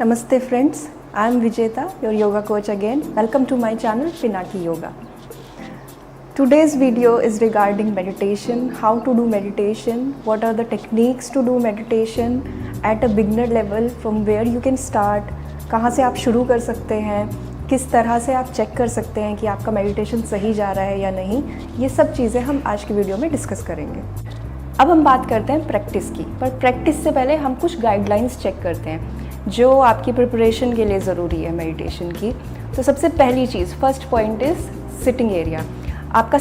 Namaste friends, I am Vijeta, your yoga coach again. Welcome to my channel Pinaki Yoga. Today's video is regarding meditation, how to do meditation, what are the techniques to do meditation at a beginner level, from where you can start, कहाँ से आप शुरू कर सकते हैं, किस तरह से आप चेक कर सकते हैं कि आपका मेडिटेशन सही जा रहा है या नहीं, ये सब चीज़ें हम आज की वीडियो में डिस्कस करेंगे। अब हम बात करते हैं प्रैक्टिस की, पर प्रैक्टिस से पहले हम कुछ गाइडलाइंस चेक करते हैं जो आपकी प्रिपरेशन के लिए ज़रूरी है मेडिटेशन की। तो सबसे पहली चीज़, first point is sitting area. आपका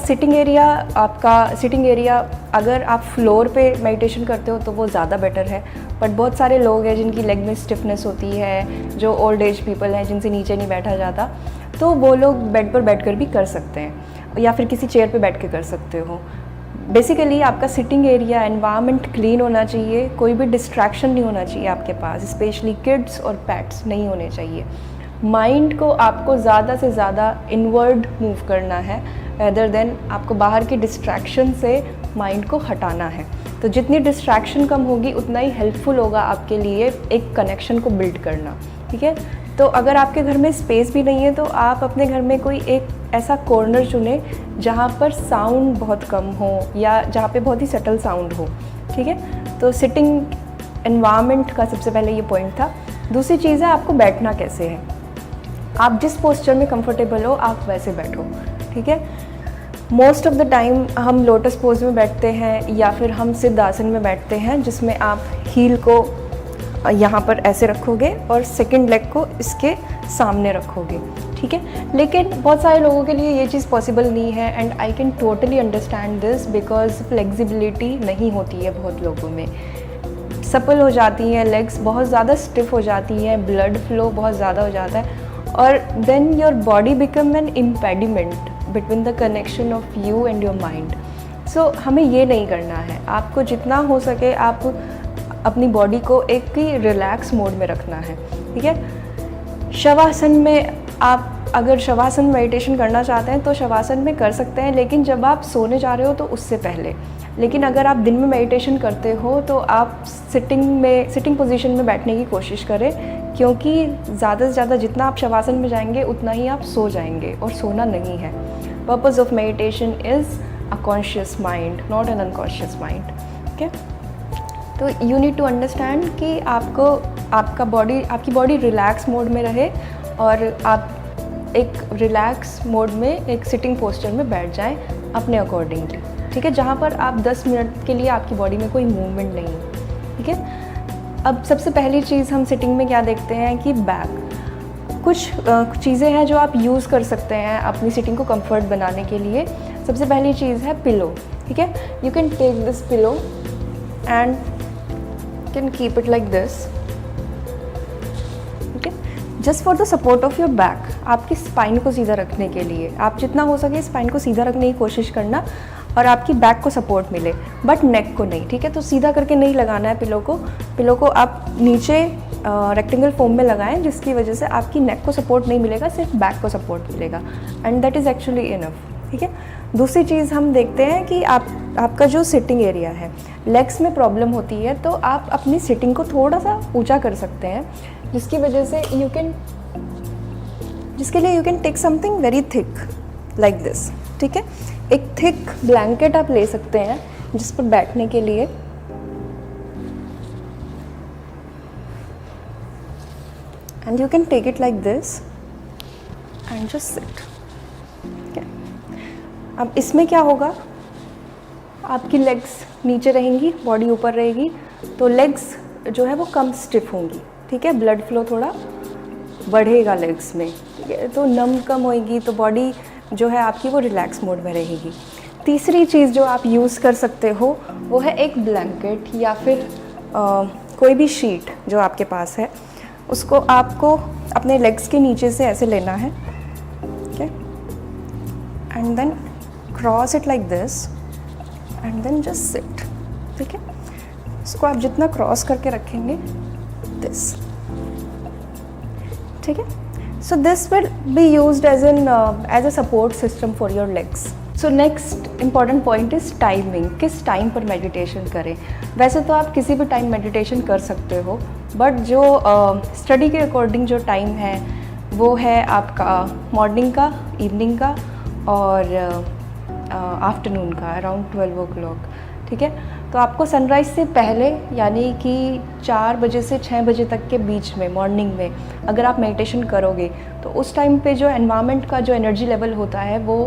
सिटिंग एरिया अगर आप फ्लोर पे मेडिटेशन करते हो तो वो ज़्यादा बेटर है, बट बहुत सारे लोग हैं जिनकी लेग में स्टिफनेस होती है, जो ओल्ड एज पीपल हैं जिनसे नीचे नहीं बैठा जाता, तो वो लोग बेड पर बैठकर भी कर सकते हैं या फिर किसी चेयर पे बैठ के कर सकते हो। बेसिकली आपका सिटिंग एरिया एनवायरनमेंट क्लीन होना चाहिए, कोई भी डिस्ट्रैक्शन नहीं होना चाहिए आपके पास, स्पेशली किड्स और पेट्स नहीं होने चाहिए। माइंड को आपको ज़्यादा से ज़्यादा इनवर्ड मूव करना है रेदर देन आपको बाहर की डिस्ट्रैक्शन से माइंड को हटाना है। तो जितनी डिस्ट्रैक्शन कम होगी उतना ही हेल्पफुल होगा आपके लिए एक कनेक्शन को बिल्ड करना, ठीक है। तो अगर आपके घर में स्पेस भी नहीं है तो आप अपने घर में कोई एक ऐसा कॉर्नर चुने जहाँ पर साउंड बहुत कम हो या जहाँ पे बहुत ही सटल साउंड हो, ठीक है। तो सिटिंग एनवायरनमेंट का सबसे पहले ये पॉइंट था। दूसरी चीज़ है आपको बैठना कैसे है। आप जिस पोस्चर में कंफर्टेबल हो आप वैसे बैठो, ठीक है। मोस्ट ऑफ द टाइम हम लोटस पोज में बैठते हैं या फिर हम सिद्ध आसन में बैठते हैं, जिसमें आप हील को यहाँ पर ऐसे रखोगे और सेकंड लेग को इसके सामने रखोगे, ठीक है। लेकिन बहुत सारे लोगों के लिए ये चीज़ पॉसिबल नहीं है and I can totally understand this, because flexibility नहीं होती है बहुत लोगों में, सपल हो जाती हैं लेग्स, बहुत ज़्यादा स्टिफ हो जाती हैं, ब्लड फ्लो बहुत ज़्यादा हो जाता है और then your body become an impediment between the connection of you and your mind. So हमें ये नहीं करना है। आपको जितना हो सके आप अपनी बॉडी को एक ही रिलैक्स मोड में रखना है, ठीक है। शवासन में आप अगर शवासन मेडिटेशन करना चाहते हैं तो शवासन में कर सकते हैं, लेकिन जब आप सोने जा रहे हो तो उससे पहले। लेकिन अगर आप दिन में मेडिटेशन करते हो तो आप सिटिंग पोजीशन में बैठने की कोशिश करें, क्योंकि ज़्यादा से ज़्यादा जितना आप शवासन में जाएंगे उतना ही आप सो जाएंगे और सोना नहीं है। Purpose of meditation is a conscious mind, not an unconscious mind, ठीक है। तो यू नीड टू अंडरस्टैंड कि आपकी बॉडी रिलैक्स मोड में रहे और आप एक रिलैक्स मोड में एक सिटिंग पोस्चर में बैठ जाएं अपने अकॉर्डिंगली, ठीक है, जहाँ पर आप 10 मिनट के लिए आपकी बॉडी में कोई मूवमेंट नहीं है, ठीक है। अब सबसे पहली चीज़ हम सिटिंग में क्या देखते हैं कि बैक, कुछ चीज़ें हैं जो आप यूज़ कर सकते हैं अपनी सिटिंग को कंफर्ट बनाने के लिए। सबसे पहली चीज़ है पिलो, ठीक है। You can take this pillow and can keep it like this, ठीक है, just for the support of your back. आपकी स्पाइन को सीधा रखने के लिए आप जितना हो सके स्पाइन को सीधा रखने की कोशिश करना और आपकी बैक को सपोर्ट मिले, बट नेक को नहीं, ठीक है। तो सीधा करके नहीं लगाना है पिलो को आप नीचे रेक्टेंगल फॉर्म में लगाएं, जिसकी वजह से आपकी नेक को सपोर्ट नहीं मिलेगा, सिर्फ बैक को सपोर्ट मिलेगा and that is actually enough, ठीक है। दूसरी चीज़ हम देखते हैं कि आपका जो सिटिंग एरिया है, लेग्स में प्रॉब्लम होती है तो आप अपनी सिटिंग को थोड़ा सा ऊंचा कर सकते हैं, जिसकी वजह से जिसके लिए you can take something very thick like this, ठीक है। एक थिक ब्लैंकेट आप ले सकते हैं जिस पर बैठने के लिए, and you can take it like this and just sit. अब इसमें क्या होगा, आपकी लेग्स नीचे रहेंगी, बॉडी ऊपर रहेगी, तो लेग्स जो है वो कम स्टिफ होंगी, ठीक है। ब्लड फ्लो थोड़ा बढ़ेगा लेग्स में, ठीक है, तो नम कम होएगी, तो बॉडी जो है आपकी वो रिलैक्स मोड में रहेगी। तीसरी चीज़ जो आप यूज़ कर सकते हो वो है एक ब्लैंकेट या फिर कोई भी शीट जो आपके पास है, उसको आपको अपने लेग्स के नीचे से ऐसे लेना है, ठीक है, and then cross it like this and then just sit, ठीक है। इसको आप जितना क्रॉस करके रखेंगे दिस, ठीक है। So this will be used as a support system for your legs. So next important point is timing, किस टाइम पर मेडिटेशन करें। वैसे तो आप किसी भी टाइम मेडिटेशन कर सकते हो, बट जो स्टडी के अकॉर्डिंग जो टाइम है वो है आपका मॉर्निंग का, इवनिंग का और आफ्टरनून का अराउंड 12 o'clock, ठीक है। तो आपको सनराइज़ से पहले यानी कि 4 बजे से 6 बजे तक के बीच में मॉर्निंग में अगर आप मेडिटेशन करोगे तो उस टाइम पे जो एनवायरनमेंट का जो एनर्जी लेवल होता है वो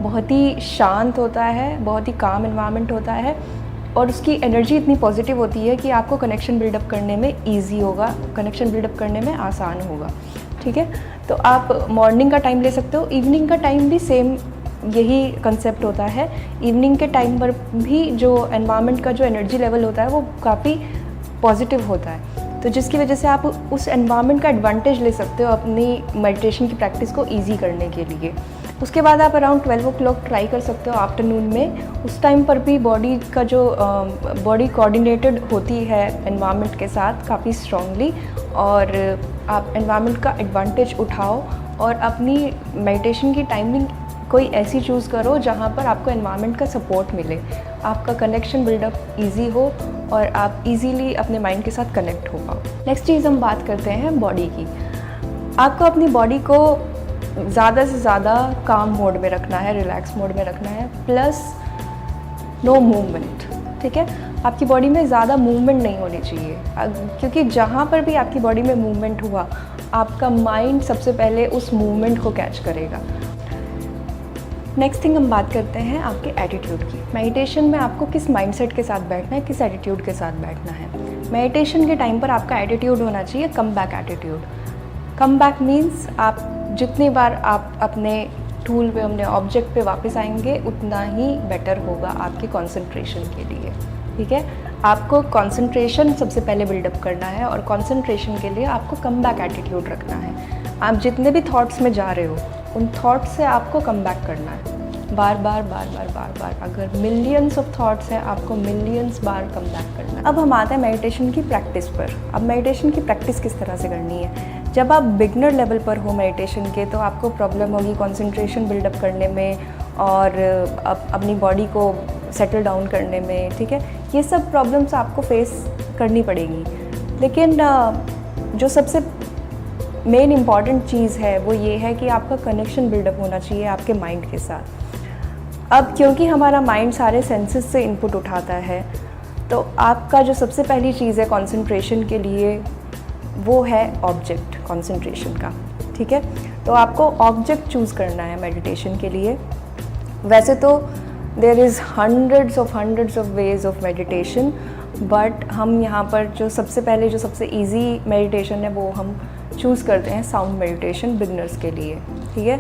बहुत ही शांत होता है, बहुत ही काम एनवायरनमेंट होता है और उसकी एनर्जी इतनी पॉजिटिव होती है कि आपको कनेक्शन बिल्डअप करने में ईजी होगा, कनेक्शन बिल्डअप करने में आसान होगा, ठीक है। तो आप मॉर्निंग का टाइम ले सकते हो, इवनिंग का टाइम भी सेम यही कंसेप्ट होता है। इवनिंग के टाइम पर भी जो एनवायरनमेंट का जो एनर्जी लेवल होता है वो काफ़ी पॉजिटिव होता है, तो जिसकी वजह से आप उस एनवायरनमेंट का एडवांटेज ले सकते हो अपनी मेडिटेशन की प्रैक्टिस को ईजी करने के लिए। उसके बाद आप अराउंड 12 o'clock ट्राई कर सकते हो आफ्टरनून में। उस टाइम पर भी बॉडी का जो बॉडी कोऑर्डिनेटेड होती है एनवायरनमेंट के साथ काफ़ी स्ट्रांगली, और आप एनवायरनमेंट का एडवांटेज उठाओ और अपनी मेडिटेशन की टाइमिंग कोई ऐसी चूज़ करो जहाँ पर आपको एनवायरनमेंट का सपोर्ट मिले, आपका कनेक्शन बिल्डअप इजी हो और आप इजीली अपने माइंड के साथ कनेक्ट हो पाओ। नेक्स्ट चीज़ हम बात करते हैं बॉडी की। आपको अपनी बॉडी को ज़्यादा से ज़्यादा काम मोड में रखना है, रिलैक्स मोड में रखना है, प्लस नो मूवमेंट, ठीक है। आपकी बॉडी में ज़्यादा मूवमेंट नहीं होनी चाहिए, क्योंकि जहाँ पर भी आपकी बॉडी में मूवमेंट हुआ आपका माइंड सबसे पहले उस मूवमेंट को कैच करेगा। नेक्स्ट थिंग हम बात करते हैं आपके एटीट्यूड की। मेडिटेशन में आपको किस माइंडसेट के साथ बैठना है, किस एटीट्यूड के साथ बैठना है। मेडिटेशन के टाइम पर आपका एटीट्यूड होना चाहिए come back attitude. Come back means आप जितनी बार आप अपने टूल पे, अपने ऑब्जेक्ट पे वापस आएंगे उतना ही बेटर होगा आपके कंसंट्रेशन के लिए, ठीक है। आपको कंसंट्रेशन सबसे पहले बिल्डअप करना है और कंसंट्रेशन के लिए आपको कम बैक एटीट्यूड रखना है। आप जितने भी थॉट्स में जा रहे हो उन थॉट्स से आपको कम बैक करना है, बार बार बार बार बार बार। अगर मिलियंस ऑफ थॉट्स हैं आपको मिलियंस बार कम बैक करना है। अब हम आते हैं मेडिटेशन की प्रैक्टिस पर। अब मेडिटेशन की प्रैक्टिस किस तरह से करनी है। जब आप बिगनर लेवल पर हो मेडिटेशन के तो आपको प्रॉब्लम होगी कंसंट्रेशन बिल्डअप करने में और अपनी बॉडी को सेटल डाउन करने में, ठीक है। ये सब प्रॉब्लम्स आपको फेस करनी पड़ेगी, लेकिन जो सबसे मेन इम्पॉर्टेंट चीज़ है वो ये है कि आपका कनेक्शन बिल्डअप होना चाहिए आपके माइंड के साथ। अब क्योंकि हमारा माइंड सारे सेंसेस से इनपुट उठाता है, तो आपका जो सबसे पहली चीज़ है कंसंट्रेशन के लिए वो है ऑब्जेक्ट कंसंट्रेशन का, ठीक है। तो आपको ऑब्जेक्ट चूज़ करना है मेडिटेशन के लिए। वैसे तो there is hundreds of ways of meditation, but हम यहाँ पर जो सबसे पहले जो सबसे इजी मेडिटेशन है वो हम चूज़ करते हैं साउंड मेडिटेशन बिगनर्स के लिए, ठीक है।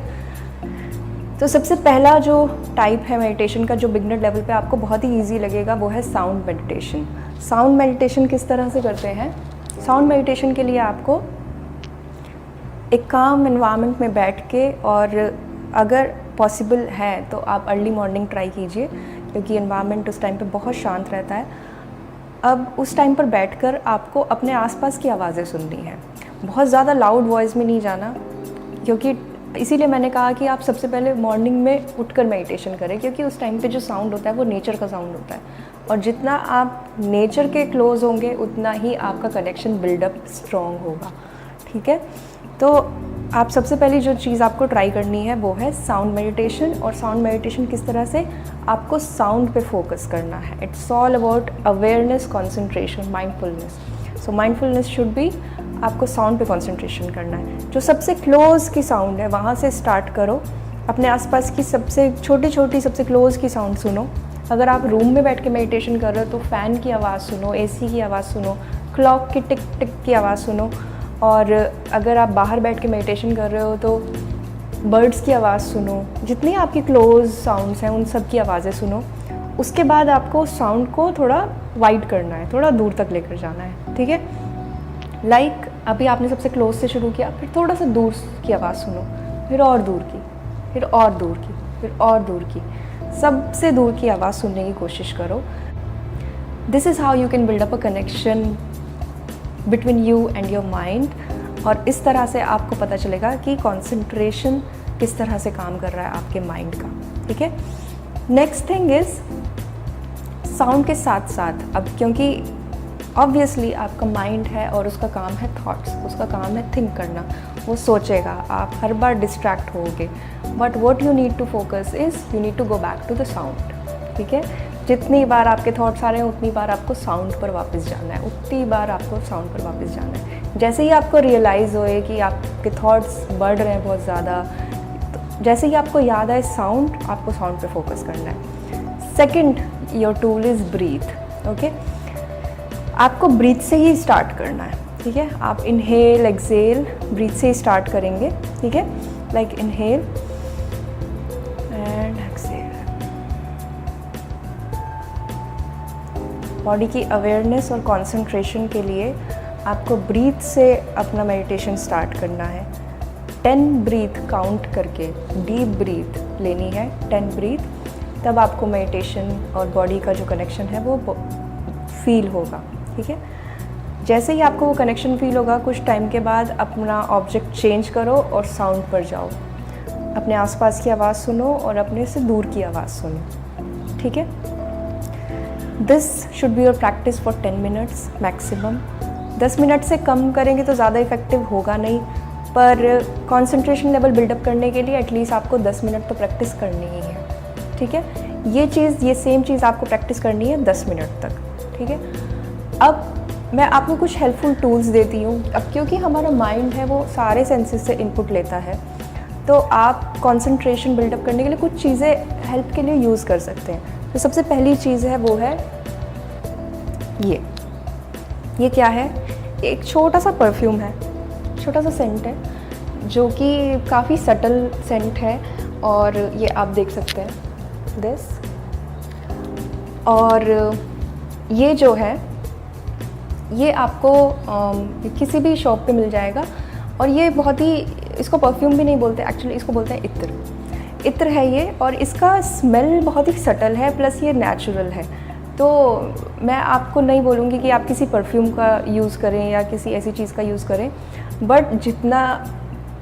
तो सबसे पहला जो टाइप है मेडिटेशन का जो बिगनर लेवल पे आपको बहुत ही इजी लगेगा वो है साउंड मेडिटेशन। साउंड मेडिटेशन किस तरह से करते हैं। साउंड मेडिटेशन के लिए आपको एक काम एनवायरनमेंट में बैठ के, और अगर पॉसिबल है तो आप अर्ली मॉर्निंग ट्राई कीजिए क्योंकि एनवायरनमेंट उस टाइम पे बहुत शांत रहता है। अब उस टाइम पर बैठकर आपको अपने आसपास की आवाज़ें सुननी है, बहुत ज़्यादा लाउड वॉइस में नहीं जाना, क्योंकि इसीलिए मैंने कहा कि आप सबसे पहले मॉर्निंग में उठकर मेडिटेशन करें, क्योंकि उस टाइम पे जो साउंड होता है वो नेचर का साउंड होता है, और जितना आप नेचर के क्लोज होंगे उतना ही आपका कनेक्शन बिल्डअप स्ट्रॉन्ग होगा, ठीक है। तो आप सबसे पहली जो चीज़ आपको ट्राई करनी है वो है साउंड मेडिटेशन। और साउंड मेडिटेशन किस तरह से, आपको साउंड पे फोकस करना है। It's all about awareness, concentration, mindfulness. So mindfulness should be, आपको साउंड पे कंसंट्रेशन करना है। जो सबसे क्लोज की साउंड है वहाँ से स्टार्ट करो, अपने आसपास की सबसे छोटी छोटी सबसे क्लोज की साउंड सुनो। अगर आप रूम में बैठ के मेडिटेशन कर रहे हो तो फ़ैन की आवाज़ सुनो, एसी की आवाज़ सुनो, क्लॉक की टिक टिक की आवाज़ सुनो, और अगर आप बाहर बैठ के मेडिटेशन कर रहे हो तो बर्ड्स की आवाज़ सुनो। जितनी आपकी क्लोज साउंड्स हैं उन सब की आवाज़ें सुनो। उसके बाद आपको साउंड को थोड़ा वाइड करना है, थोड़ा दूर तक लेकर जाना है, ठीक है। लाइक अभी आपने सबसे क्लोज से शुरू किया, फिर थोड़ा सा दूर की आवाज़ सुनो, फिर और दूर की, फिर और दूर की, फिर और दूर की, सबसे दूर की आवाज़ सुनने की कोशिश करो। This is how you can build up a connection between you and your mind. और इस तरह से आपको पता चलेगा कि कंसंट्रेशन किस तरह से काम कर रहा है आपके माइंड का, ठीक है। नेक्स्ट थिंग इज़ साउंड के साथ साथ, अब क्योंकि ऑब्वियसली आपका माइंड है और उसका काम है थॉट्स, उसका काम है थिंक करना, वो सोचेगा, आप हर बार डिस्ट्रैक्ट होगे, but what you need to focus is you need to go back to the sound. ठीक है, जितनी बार आपके थॉट्स आ रहे हैं उतनी बार आपको साउंड पर वापस जाना है, उतनी बार आपको साउंड पर वापस जाना है। जैसे ही आपको रियलाइज़ होए कि आपके थॉट्स बढ़ रहे हैं बहुत ज़्यादा, तो जैसे ही आपको याद आए साउंड, आपको साउंड पे फोकस करना है। Second your tool is breath. Okay, आपको ब्रीथ से ही स्टार्ट करना है। ठीक है, आप इनहेल एक्सेल ब्रीथ से ही स्टार्ट करेंगे। ठीक है, like inhale and exhale. Body की अवेयरनेस और कंसंट्रेशन के लिए आपको ब्रीथ से अपना मेडिटेशन स्टार्ट करना है। 10 ब्रीथ काउंट करके डीप ब्रीथ लेनी है, 10 ब्रीथ, तब आपको मेडिटेशन और बॉडी का जो कनेक्शन है वो फील होगा। ठीक है, जैसे ही आपको वो कनेक्शन फील होगा, कुछ टाइम के बाद अपना ऑब्जेक्ट चेंज करो और साउंड पर जाओ। अपने आसपास की आवाज़ सुनो और अपने से दूर की आवाज़ सुनो। ठीक है, this should be your practice for 10 minutes maximum. 10 minute से कम करेंगे तो ज़्यादा इफेक्टिव होगा नहीं, पर कंसंट्रेशन लेवल बिल्डअप करने के लिए एटलीस्ट आपको 10 मिनट तो प्रैक्टिस करनी ही है। ठीक है, ये सेम चीज़ आपको प्रैक्टिस करनी है 10 मिनट तक। ठीक है, अब मैं आपको कुछ हेल्पफुल टूल्स देती हूँ। अब क्योंकि हमारा माइंड है वो सारे सेंसेस से इनपुट लेता है, तो आप कंसंट्रेशन बिल्डअप करने के लिए कुछ चीज़ें हेल्प के लिए यूज़ कर सकते हैं। तो सबसे पहली चीज़ है वो है ये क्या है? एक छोटा सा परफ्यूम है, छोटा सा सेंट है, जो कि काफ़ी सटल सेंट है, और ये आप देख सकते हैं दिस। और ये जो है ये आपको किसी भी शॉप पे मिल जाएगा, और ये बहुत ही, इसको परफ्यूम भी नहीं बोलते एक्चुअली, इसको बोलते हैं इत्र है ये, और इसका स्मेल बहुत ही सटल है, प्लस ये नेचुरल है। तो मैं आपको नहीं बोलूँगी कि आप किसी परफ्यूम का यूज़ करें या किसी ऐसी चीज़ का यूज़ करें, बट जितना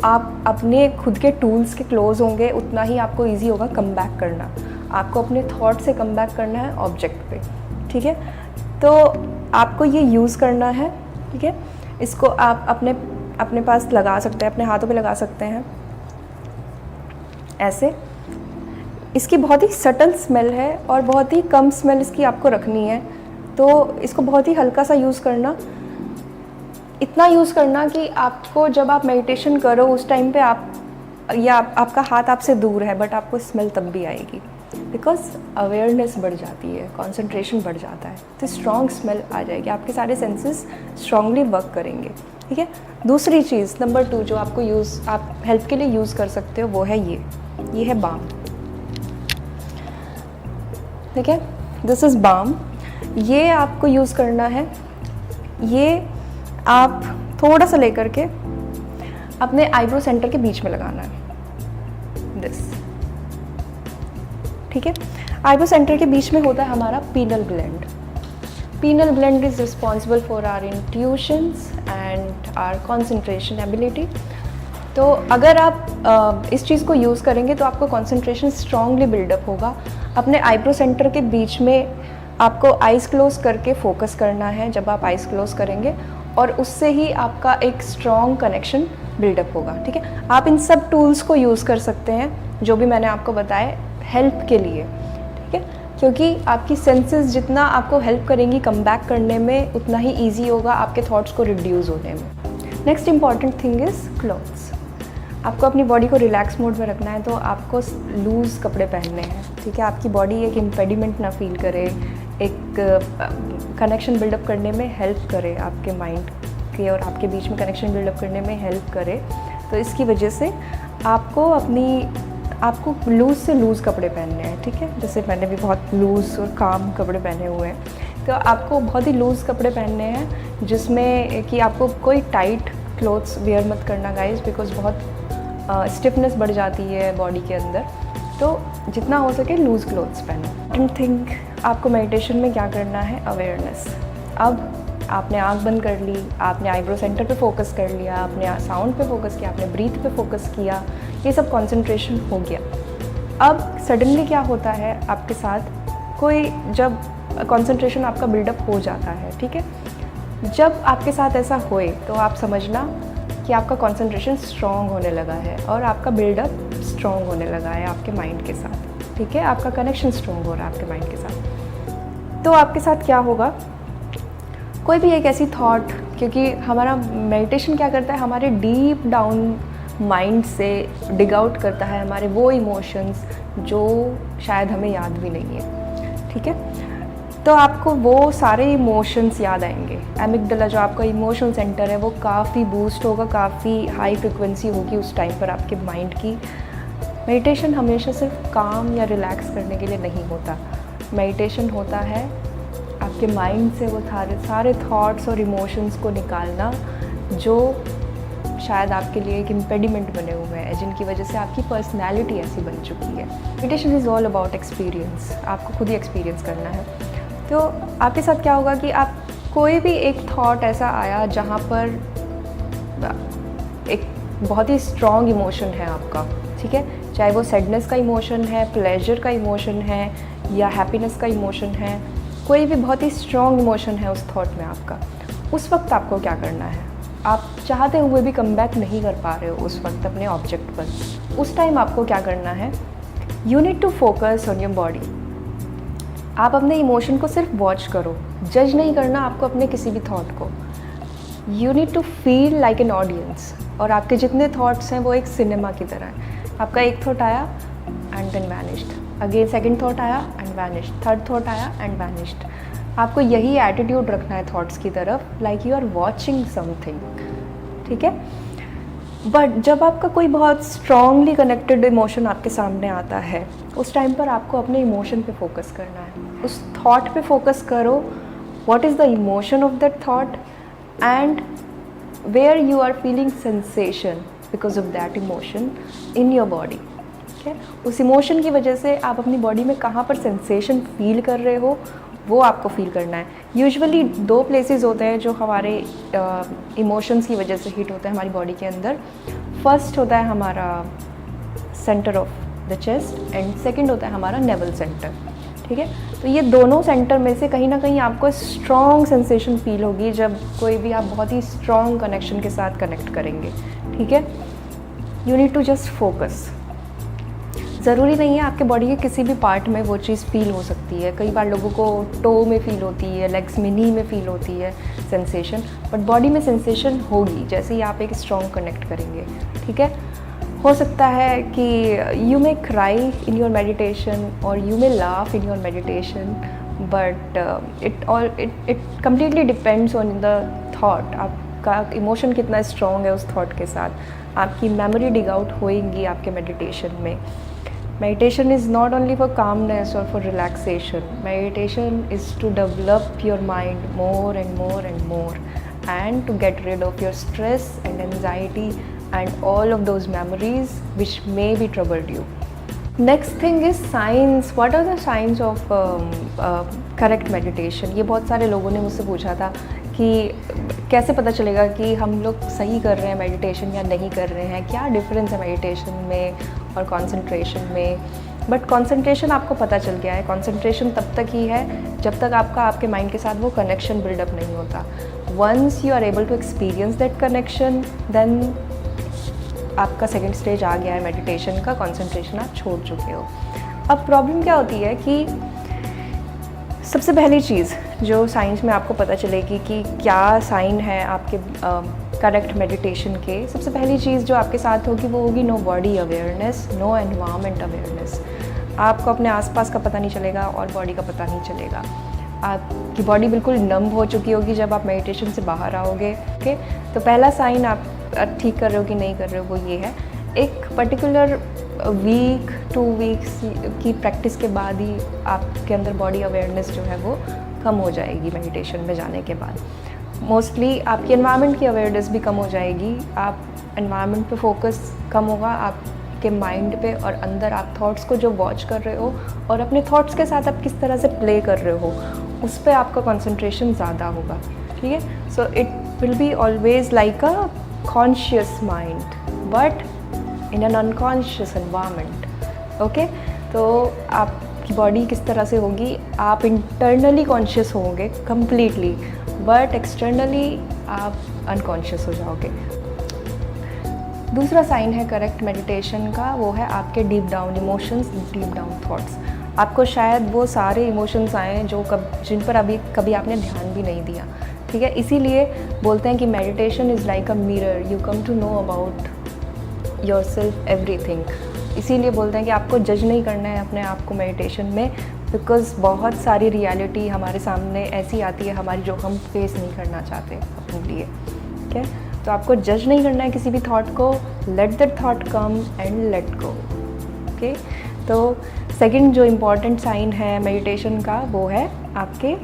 आप अपने खुद के टूल्स के क्लोज होंगे उतना ही आपको ईजी होगा कम बैक करना। आपको अपने थॉट से कम बैक करना है ऑब्जेक्ट पे। ठीक है, तो आपको ये यूज़ करना है। ठीक है, इसको आप अपने पास लगा सकते हैं, अपने हाथों पे लगा सकते हैं ऐसे। इसकी बहुत ही सटल स्मेल है और बहुत ही कम स्मेल इसकी आपको रखनी है, तो इसको बहुत ही हल्का सा यूज़ करना, इतना यूज़ करना कि आपको जब आप मेडिटेशन करो उस टाइम पे आपका हाथ आपसे दूर है, बट आपको स्मेल तब भी आएगी, बिकॉज अवेयरनेस बढ़ जाती है, कंसंट्रेशन बढ़ जाता है, तो स्ट्रॉन्ग स्मेल आ जाएगी, आपके सारे सेंसेस स्ट्रांगली वर्क करेंगे। ठीक है, दूसरी चीज़ नंबर 2 जो आपको आप हेल्प के लिए यूज़ कर सकते हो वो है ये है बाम। ठीक है, दिस इज़ बाम। ये आपको यूज़ करना है, ये आप थोड़ा सा लेकर के अपने आईब्रो सेंटर के बीच में लगाना है, दिस। ठीक है, आईब्रो सेंटर के बीच में होता है हमारा pineal gland. Pineal gland is responsible for our intuitions and our concentration ability. तो अगर आप इस चीज़ को यूज़ करेंगे तो आपको कंसंट्रेशन स्ट्रांगली बिल्डअप होगा। अपने आईब्रो सेंटर के बीच में आपको आइज़ क्लोज करके फोकस करना है जब आप आइज़ क्लोज करेंगे, और उससे ही आपका एक स्ट्रॉन्ग कनेक्शन बिल्डअप होगा। ठीक है, आप इन सब टूल्स को यूज़ कर सकते हैं जो भी मैंने आपको बताए हेल्प के लिए। ठीक है, क्योंकि आपकी सेंसेस जितना आपको हेल्प करेंगी कम बैक करने में, उतना ही ईजी होगा आपके थॉट्स को रिड्यूस होने में। Next important thing is clothes. आपको अपनी बॉडी को रिलैक्स मोड में रखना है, तो आपको लूज़ कपड़े पहनने हैं। ठीक है, आपकी बॉडी एक इम्पेडिमेंट ना फील करे, एक कनेक्शन बिल्डअप करने में हेल्प करे, आपके माइंड के और आपके बीच में कनेक्शन बिल्डअप करने में हेल्प करे। तो इसकी वजह से आपको लूज़ से लूज़ कपड़े पहनने हैं। ठीक है, जैसे मैंने भी बहुत लूज़ और काम कपड़े पहने हुए हैं, तो आपको बहुत ही लूज़ कपड़े पहनने हैं, जिसमें कि आपको कोई टाइट क्लोथ्स वेयर मत करना गाइस, बिकॉज बहुत स्टिफनेस बढ़ जाती है बॉडी के अंदर। तो जितना हो सके लूज़ क्लोथ्स पहनो। आई थिंक आपको मेडिटेशन में क्या करना है, अवेयरनेस। अब आपने आँख बंद कर ली, आपने आईब्रो सेंटर पे फोकस कर लिया, आपने साउंड पे फोकस किया, आपने ब्रीथ पे फोकस किया, ये सब कंसंट्रेशन हो गया। अब सडनली क्या होता है आपके साथ, कोई जब कंसंट्रेशन आपका बिल्डअप हो जाता है, ठीक है, जब आपके साथ ऐसा होए तो आप समझना कि आपका कंसंट्रेशन स्ट्रॉन्ग होने लगा है और आपका बिल्डअप स्ट्रॉन्ग होने लगा है आपके माइंड के साथ, ठीक है, आपका कनेक्शन स्ट्रॉन्ग हो रहा है आपके माइंड के साथ। तो आपके साथ क्या होगा, कोई भी एक ऐसी थॉट, क्योंकि हमारा मेडिटेशन क्या करता है, हमारे डीप डाउन माइंड से डिग आउट करता है हमारे वो इमोशंस जो शायद हमें याद भी नहीं है, ठीक है। तो आपको वो सारे इमोशंस याद आएंगे। एमिगडाला जो आपका इमोशनल सेंटर है वो काफ़ी बूस्ट होगा, काफ़ी हाई फ्रिक्वेंसी होगी उस टाइम पर आपके माइंड की। मेडिटेशन हमेशा सिर्फ काम या रिलैक्स करने के लिए नहीं होता। मेडिटेशन होता है आपके माइंड से वो सारे थॉट्स और इमोशंस को निकालना जो शायद आपके लिए एक इम्पेडिमेंट बने हुए हैं, जिनकी वजह से आपकी पर्सनैलिटी ऐसी बन चुकी है। Meditation is all about experience, आपको खुद ही एक्सपीरियंस करना है। तो आपके साथ क्या होगा कि आप कोई भी एक थॉट ऐसा आया जहाँ पर एक बहुत ही स्ट्रॉन्ग इमोशन है आपका, ठीक है, चाहे वो सैडनेस का इमोशन है, प्लेजर का इमोशन है या हैप्पीनेस का इमोशन है, कोई भी बहुत ही स्ट्रॉन्ग इमोशन है उस थॉट में आपका, उस वक्त आपको क्या करना है, आप चाहते हुए भी कम बैक नहीं कर पा रहे हो उस वक्त अपने ऑब्जेक्ट पर, उस टाइम आपको क्या करना है, you need to focus on your body. आप अपने इमोशन को सिर्फ वॉच करो, जज नहीं करना आपको अपने किसी भी थॉट को। You need to feel like an audience, और आपके जितने थॉट्स हैं वो एक सिनेमा की तरह है। आपका एक थॉट आया and then vanished, again second thought आया एंड वैनिश्ड, थर्ड थॉट आया एंड वैनिश्ड। आपको यही एटीट्यूड रखना है थॉट्स की तरफ, like you are watching something, ठीक है। बट जब आपका कोई बहुत स्ट्रांगली कनेक्टेड इमोशन आपके सामने आता है, उस टाइम पर आपको अपने इमोशन पे फोकस करना है, उस थॉट पे फोकस करो, what is the emotion of that thought and where you are feeling sensation because of that emotion in your body, ठीक है। उस इमोशन की वजह से आप अपनी बॉडी में कहाँ पर सेंसेशन फील कर रहे हो वो आपको फील करना है। यूजुअली 2 प्लेसेस होते हैं जो हमारे इमोशंस की वजह से हिट होते हैं हमारी बॉडी के अंदर। फर्स्ट होता है हमारा centre of the chest and second होता है हमारा नेवल सेंटर, ठीक है। तो ये दोनों सेंटर में से कहीं ना कहीं आपको स्ट्रॉन्ग सेंसेशन फील होगी जब कोई भी आप बहुत ही स्ट्रॉन्ग कनेक्शन के साथ कनेक्ट करेंगे, ठीक है। You need to just focus. ज़रूरी नहीं है आपके बॉडी के किसी भी पार्ट में वो चीज़ फील हो सकती है। कई बार लोगों को टो में फील होती है, लेग्स में, नी में फील होती है सेंसेशन, बट बॉडी में सेंसेशन होगी जैसे ही आप एक स्ट्रॉन्ग कनेक्ट करेंगे, ठीक है। हो सकता है कि you may cry in your meditation और you may laugh in your meditation, but it completely depends on the thought. आपका इमोशन कितना स्ट्रॉन्ग है उस थॉट के साथ। आपकी मेमोरी डिग आउट होएंगी आपके मेडिटेशन में। Meditation is not only for calmness or for relaxation. Meditation is to develop your mind more and more and more, and to get rid of your stress and anxiety and all of those memories which may be troubled you. Next thing is signs. What are the signs of correct meditation? ये बहुत सारे लोगों ने मुझसे पूछा था कि कैसे पता चलेगा कि हम लोग सही कर रहे हैं मेडिटेशन या नहीं कर रहे हैं, क्या डिफरेंस है मेडिटेशन में और कंसंट्रेशन में। बट कंसंट्रेशन आपको पता चल गया है। कंसंट्रेशन तब तक ही है जब तक आपके माइंड के साथ वो कनेक्शन बिल्डअप नहीं होता। Once you are able to experience that connection, then आपका सेकेंड स्टेज आ गया है मेडिटेशन का, कंसंट्रेशन आप छोड़ चुके हो। अब प्रॉब्लम क्या होती है कि सबसे पहली चीज़ जो साइंस में आपको पता चलेगी कि क्या साइन है आपके करेक्ट मेडिटेशन के, सबसे पहली चीज़ जो आपके साथ होगी वो होगी no body awareness, no environment awareness. आपको अपने आसपास का पता नहीं चलेगा और बॉडी का पता नहीं चलेगा। आपकी बॉडी बिल्कुल नंब हो चुकी होगी जब आप मेडिटेशन से बाहर आओगे, ओके। तो पहला साइन आप ठीक कर रहे हो कि नहीं कर रहे हो वो ये है। एक पर्टिकुलर वीक 2 वीक्स की प्रैक्टिस के बाद ही आपके अंदर बॉडी अवेयरनेस जो है वो कम हो जाएगी मेडिटेशन में जाने के बाद। मोस्टली आपकी एनवायरनमेंट की अवेयरनेस भी कम हो जाएगी। आप एनवायरनमेंट पे फोकस कम होगा, आपके माइंड पे, और अंदर आप थॉट्स को जो वॉच कर रहे हो और अपने थॉट्स के साथ आप किस तरह से प्ले कर रहे हो उस पर आपका कंसंट्रेशन ज़्यादा होगा, ठीक है। So it will be always like a conscious mind but in an unconscious environment. Okay, तो आपकी बॉडी किस तरह से होगी, आप इंटरनली कॉन्शियस होंगे कम्प्लीटली, बट एक्सटर्नली आप अनकॉन्शियस हो जाओगे। दूसरा साइन है करेक्ट मेडिटेशन का, वो है आपके deep down emotions, deep down thoughts. आपको शायद वो सारे इमोशंस आए जो जिन पर अभी कभी आपने ध्यान भी नहीं दिया, ठीक है। इसीलिए बोलते हैं कि meditation is like a mirror, you come to know about yourself everything. इसीलिए बोलते हैं कि आपको जज नहीं करना है अपने आप को मेडिटेशन में, बिकॉज़ बहुत सारी रियलिटी हमारे सामने ऐसी आती है हमारी जो हम फेस नहीं करना चाहते अपने लिए, ठीक है। तो आपको जज नहीं करना है किसी भी थॉट को, let that thought come and let go, okay. तो सेकंड जो इम्पॉर्टेंट साइन है मेडिटेशन का, वो है आपके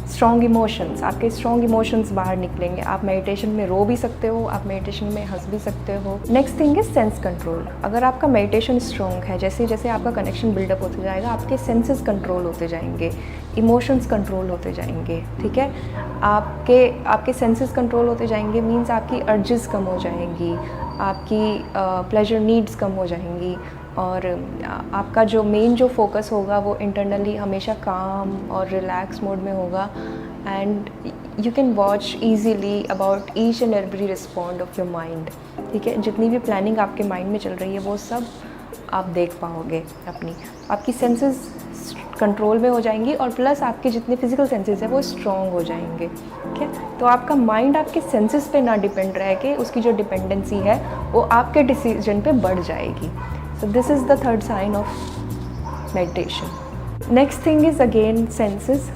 स्ट्रॉन्ग इमोशंस। आपके स्ट्रॉन्ग इमोशंस बाहर निकलेंगे। आप मेडिटेशन में रो भी सकते हो, आप मेडिटेशन में हंस भी सकते हो। Next thing is sense control. अगर आपका मेडिटेशन स्ट्रॉन्ग है, जैसे जैसे आपका कनेक्शन बिल्डअप होते जाएगा, आपके सेंसेस कंट्रोल होते जाएंगे, इमोशंस कंट्रोल होते जाएंगे, ठीक है। आपके सेंसेस कंट्रोल होते जाएंगे मीन्स आपकी अर्जेस कम हो जाएंगी, आपकी प्लेजर नीड्स कम हो जाएंगी, और आपका जो मेन जो फोकस होगा वो इंटरनली हमेशा काम और रिलैक्स मोड में होगा, and you can watch easily about each and every respond of your mind, ठीक है। जितनी भी प्लानिंग आपके माइंड में चल रही है वो सब आप देख पाओगे आपकी सेंसेस कंट्रोल में हो जाएंगी, और प्लस आपके जितने फिजिकल सेंसेस हैं वो स्ट्रॉन्ग हो जाएंगे, ठीक है। तो आपका माइंड आपके सेंसेस पे ना डिपेंड रह के उसकी जो डिपेंडेंसी है वो आपके डिसीजन पे बढ़ जाएगी। So this is the third sign of meditation. Next thing is again senses,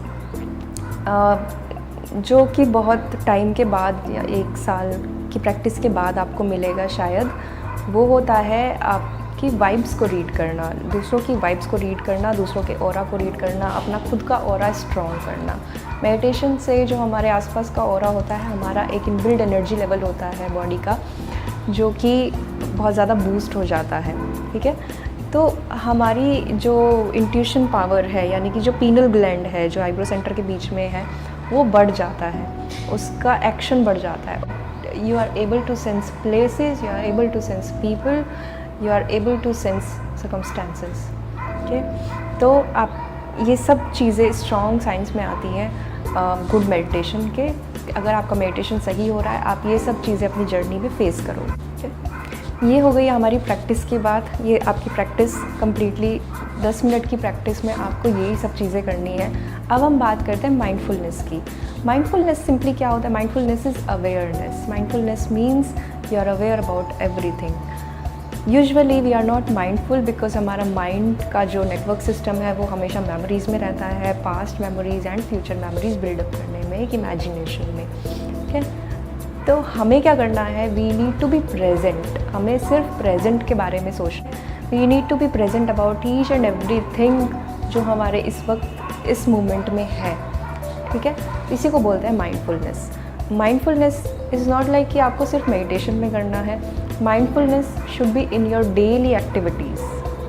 जो कि बहुत टाइम के बाद या 1 साल की प्रैक्टिस के बाद आपको मिलेगा शायद, वो होता है आपकी वाइब्स को रीड करना, दूसरों की वाइब्स को रीड करना, दूसरों के ऑरा को रीड करना, अपना खुद का ऑरा स्ट्रॉन्ग करना। मेडिटेशन से जो हमारे आसपास का ऑरा होता है, हमारा एक इनबिल्ड एनर्जी लेवल होता है बॉडी का, जो कि बहुत ज़्यादा बूस्ट हो जाता है, ठीक है। तो हमारी जो इंट्यूशन पावर है, यानी कि जो पीनल ग्लैंड है जो आईब्रो सेंटर के बीच में है, वो बढ़ जाता है, उसका एक्शन बढ़ जाता है। You are able to sense places, you are able to sense people, you are able to sense circumstances, okay. तो आप ये सब चीज़ें स्ट्रॉन्ग साइंस में आती हैं गुड मेडिटेशन के। अगर आपका मेडिटेशन सही हो रहा है, आप ये सब चीज़ें अपनी जर्नी में फेस करोगे, ठीक है। ये हो गई हमारी प्रैक्टिस की बात। ये आपकी प्रैक्टिस कम्प्लीटली 10 मिनट की प्रैक्टिस में आपको यही सब चीज़ें करनी है। अब हम बात करते हैं माइंडफुलनेस की। माइंडफुलनेस सिंपली क्या होता है? Mindfulness is awareness. Mindfulness means you are aware about everything. Usually we are not mindful because हमारा माइंड का जो नेटवर्क सिस्टम है वो हमेशा मेमोरीज़ में रहता है, past memories and future memories buildup करने में, एक इमेजिनेशन में, ठीक है। तो हमें क्या करना है? We need to be present. हमें सिर्फ प्रेजेंट के बारे में सोचना है। We need to be present about each and every thing जो हमारे इस वक्त इस मोमेंट में है, ठीक है। इसी को बोलते हैं mindfulness. Mindfulness is not like कि आपको सिर्फ मेडिटेशन में करना है। Mindfulness should be in your daily activities.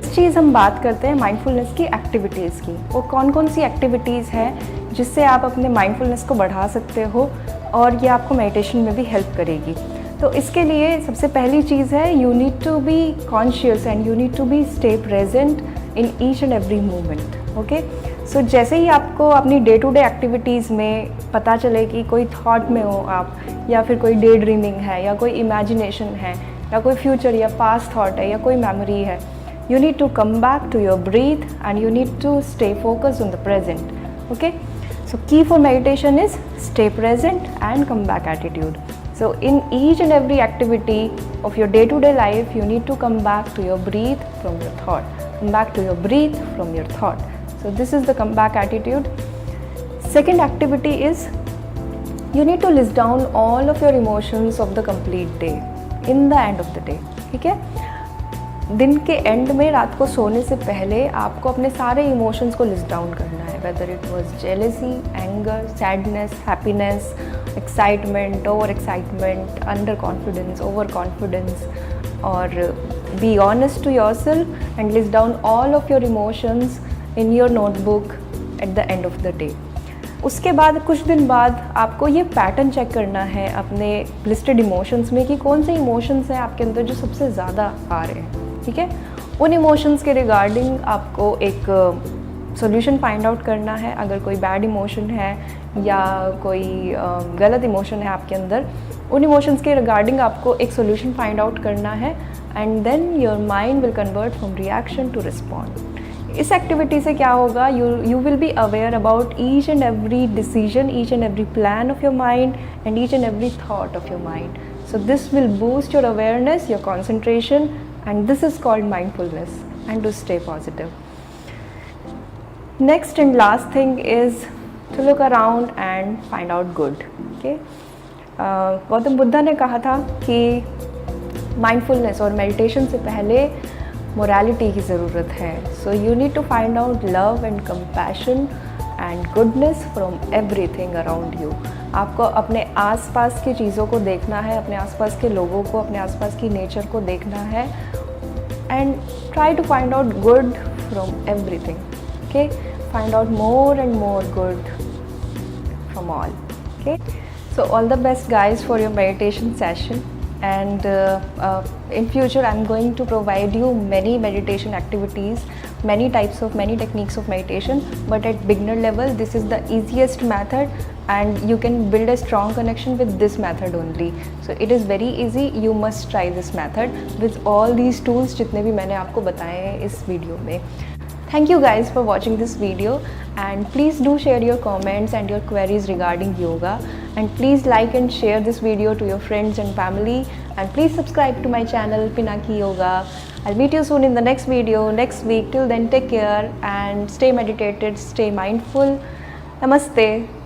इस चीज़ हम बात करते हैं माइंडफुलनेस की एक्टिविटीज़ की। वो कौन कौन सी एक्टिविटीज़ हैं जिससे आप अपने माइंडफुलनेस को बढ़ा सकते हो, और ये आपको मेडिटेशन में भी हेल्प करेगी। तो इसके लिए सबसे पहली चीज़ है you need to be conscious and you need to be stay present in each and every moment, okay. So जैसे ही आपको अपनी डे टू डे एक्टिविटीज़ में पता चले कि कोई थॉट में हो आप, या फिर कोई डे ड्रीमिंग है, या कोई इमेजिनेशन है, या कोई फ्यूचर या पास्ट थॉट है, या कोई मेमोरी है, you need to come back to your breath and you need to stay focused on the present, okay. So key for meditation is stay present and come back attitude. So in each and every activity of your day to day life you need to come back to your breath from your thought, come back to your breath from your thought. So this is the come back attitude. Second activity is you need to list down all of your emotions of the complete day in the end of the day, ठीक है। दिन के and में, रात को सोने से पहले आपको अपने सारे इमोशंस को लिस्ट डाउन करना है, whether it was jealousy, anger, sadness, happiness, excitement, over excitement, under confidence, over confidence, और be honest to yourself and list down all of your emotions in your notebook at the end of the day. उसके बाद कुछ दिन बाद आपको ये pattern check करना है अपने लिस्टेड इमोशंस में कि कौन से इमोशंस हैं आपके अंदर जो सबसे ज़्यादा आ रहे हैं, ठीक है। उन इमोशंस के रिगार्डिंग आपको एक सॉल्यूशन फाइंड आउट करना है। अगर कोई बैड इमोशन है या कोई गलत इमोशन है आपके अंदर, उन इमोशंस के रिगार्डिंग आपको एक सॉल्यूशन फाइंड आउट करना है and then your mind will convert from reaction to respond. इस एक्टिविटी से क्या होगा, you will be aware about each and every decision, each and every plan of your mind and each and every thought of your mind. So this will boost your awareness, your concentration, and this is called mindfulness, and to stay positive. Next and last thing is to look around and find out good. Okay? Gautam Buddha ने कहा था कि mindfulness और meditation से पहले morality की ज़रूरत है. So you need to find out love and compassion and goodness from everything around you. आपको अपने आसपास की चीज़ों को देखना है, अपने आसपास के लोगों को, अपने आसपास की नेचर को देखना है and try to find out good from everything. Okay, find out more and more good from all. Okay, so all the best guys for your meditation session, and in future I'm going to provide you many meditation activities, many techniques of meditation, but at beginner level this is the easiest method and you can build a strong connection with this method only. So it is very easy, you must try this method with all these tools जितने भी मैंने आपको बताए हैं इस video में. Thank you guys for watching this video, and please do share your comments and your queries regarding yoga, and please like and share this video to your friends and family, and please subscribe to my channel Pinaki Yoga. I'll meet you soon in the next video next week. Till then, take care and stay meditated, stay mindful. Namaste.